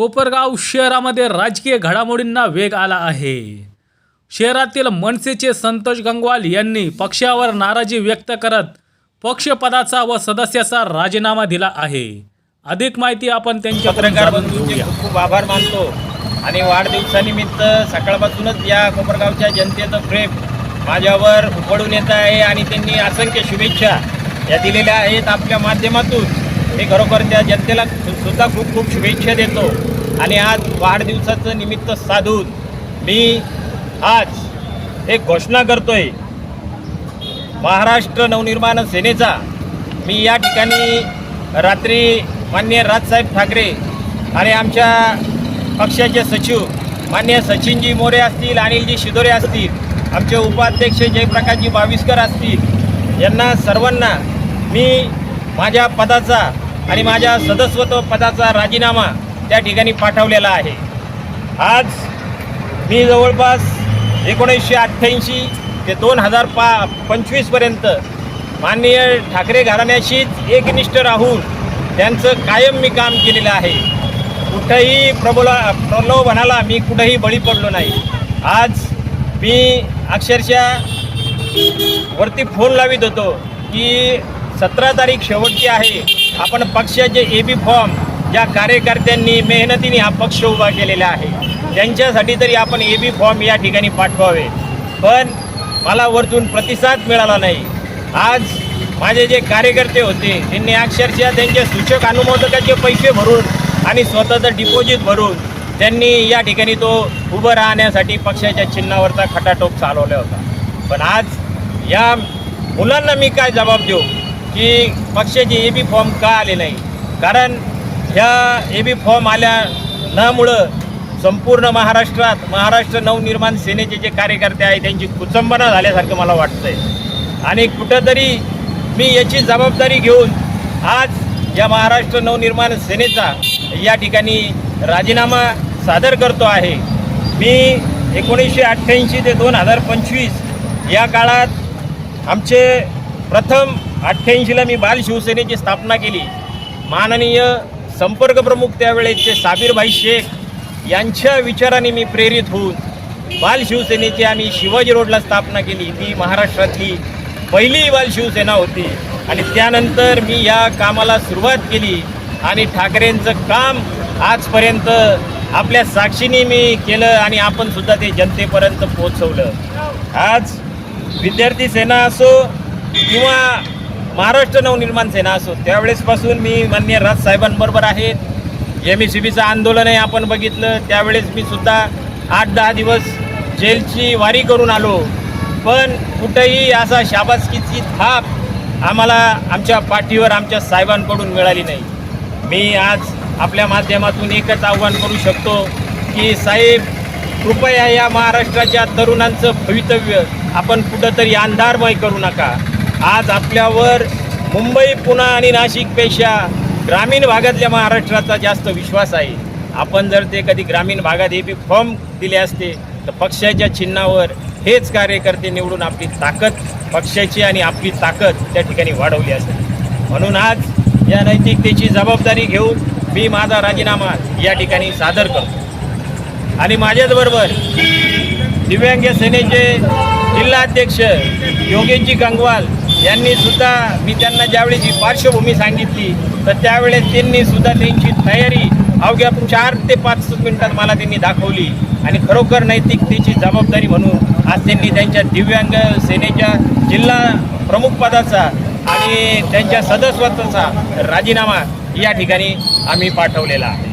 कोपरगाव शहरामध्ये राजकीय घडामोडींना वेग आला आहे। शहरातील मनसेचे संतोष गंगवाल यांनी पक्षावर नाराजी व्यक्त करत पक्षपदाचा व सदस्याचा राजीनामा दिला आहे। अधिक माहिती आपण त्यांच्या पत्रकार बंधूंचे खूप आभार मानतो आणि वाढदिवसानिमित्त सकाळपासूनच या कोपरगावच्या जनतेचं प्रेम माझ्यावर उफाळून येत आहे आणि त्यांनी असंख्य शुभेच्छा या दिलेल्या आहेत आपल्या माध्यमातून। मी खरोखर त्या जनतेला सुद्धा खूप खूप शुभेच्छा देतो आणि आज वाढदिवसाचं निमित्त साधून मी आज एक घोषणा करतोय। महाराष्ट्र नवनिर्माण सेनेचा मी या ठिकाणी रात्री माननीय राजसाहेब ठाकरे आणि आमच्या पक्षाचे सचिव माननीय सचिनजी मोरे असतील, अनिलजी शिदोरे असतील, आमचे उपाध्यक्ष जयप्रकाशजी बाविस्कर असतील, यांना सर्वांना मी माझ्या पदाचा आणि माझ्या सदस्यत्व पदाचा राजीनामा त्या ठिकाणी पाठवलेला आहे। आज मी जवळपास 1988 ते 2025 पर्यंत माननीय ठाकरे घराण्याशीच एकनिष्ठ राहून त्यांचं कायम मी काम केलेलं आहे। कुठंही प्रलोभनाला मी कुठंही बळी पडलो नाही। आज मी अक्षरशः वरती फोन लावित होतो की 17 तारीख शेवटची आहे, आपण पक्षाचे AB फॉर्म ज्या कार्यकर्त्यांनी मेहनतीने हा पक्ष उभा केलेला आहे त्यांच्यासाठी तरी आपण AB फॉर्म या ठिकाणी पाठवावे, पण मला वरतून प्रतिसाद मिळाला नाही। आज माझे जे कार्यकर्ते होते त्यांनी अक्षरशः त्यांचे सूचक अनुमोदकाचे पैसे भरून आणि स्वतःचं डिपॉझिट भरून त्यांनी या ठिकाणी तो उभं राहण्यासाठी पक्षाच्या चिन्हावरचा खटाटोप चालवला होता। पण आज या मुलांना मी काय जबाब देऊ की पक्षाचे AB फॉर्म का आले नाही? कारण ह्या AB फॉर्म आल्या नामुळं संपूर्ण महाराष्ट्रात महाराष्ट्र नवनिर्माण सेनेचे जे कार्यकर्ते आहेत त्यांची कुचंबना झाल्यासारखं मला वाटतंय आणि कुठंतरी मी याची जबाबदारी घेऊन आज या महाराष्ट्र नवनिर्माण सेनेचा या ठिकाणी राजीनामा सादर करतो आहे। मी 1988 ते 2025 या काळात आमचे प्रथम 88ला मी बाल शिवसेनेची स्थापना केली। माननीय संपर्क प्रमुख त्यावेळेचे साबीरभाई शेख यांच्या विचाराने मी प्रेरित होऊन बाल शिवसेनेची आम्ही शिवाजी रोडला स्थापना केली। ती महाराष्ट्रातली पहिली बाल शिवसेना होती आणि त्यानंतर मी या कामाला सुरुवात केली आणि ठाकरेंचं काम आजपर्यंत आपल्या साक्षीने मी केलं आणि आपण सुद्धा ते जनतेपर्यंत पोहोचवलं। आज विद्यार्थी सेना असो किंवा महाराष्ट्र नवनिर्माण सेना असो त्यावेळेसपासून मी माननीय राजसाहेबांबरोबर आहेत। MSCBचं आंदोलन आहे आपण बघितलं, त्यावेळेस मी सुद्धा 8-10 दिवस जेलची वारी करून आलो, पण कुठंही असा शाबासकीची थाप आम्हाला आमच्या पाठीवर आमच्या साहेबांकडून मिळाली नाही। मी आज आपल्या माध्यमातून एकच आव्हान करू शकतो की साहेब कृपया या महाराष्ट्राच्या तरुणांचं भवितव्य आपण कुठंतरी अंधारमय करू नका। आज आपल्यावर मुंबई, पुणे आणि नाशिकपेक्षा ग्रामीण भागातल्या महाराष्ट्राचा जास्त विश्वास आहे। आपण जर ते कधी ग्रामीण भागात AB फॉर्म दिले असते तर पक्षाच्या चिन्हावर हेच कार्यकर्ते निवडून आपली ताकद पक्षाची आणि आपली ताकद त्या ठिकाणी वाढवली असते। म्हणून आज या नैतिकतेची जबाबदारी घेऊन मी माझा राजीनामा या ठिकाणी सादर करतो आणि माझ्याचबरोबर दिव्यांग सेनेचे जिल्हाध्यक्ष योगेशजी गंगवाल यांनी सुद्धा मी त्यांना ज्यावेळेस ही पार्श्वभूमी सांगितली तर त्यावेळेस त्यांनी सुद्धा त्यांची तयारी अवघ्या 4 ते 5 मिनिटात मला त्यांनी दाखवली आणि खरोखर नैतिकतेची जबाबदारी म्हणून आज त्यांनी त्यांच्या दिव्यांग सेनेच्या जिल्हा प्रमुख पदाचा आणि त्यांच्या सदस्यत्वाचा राजीनामा या ठिकाणी आम्ही पाठवलेला आहे।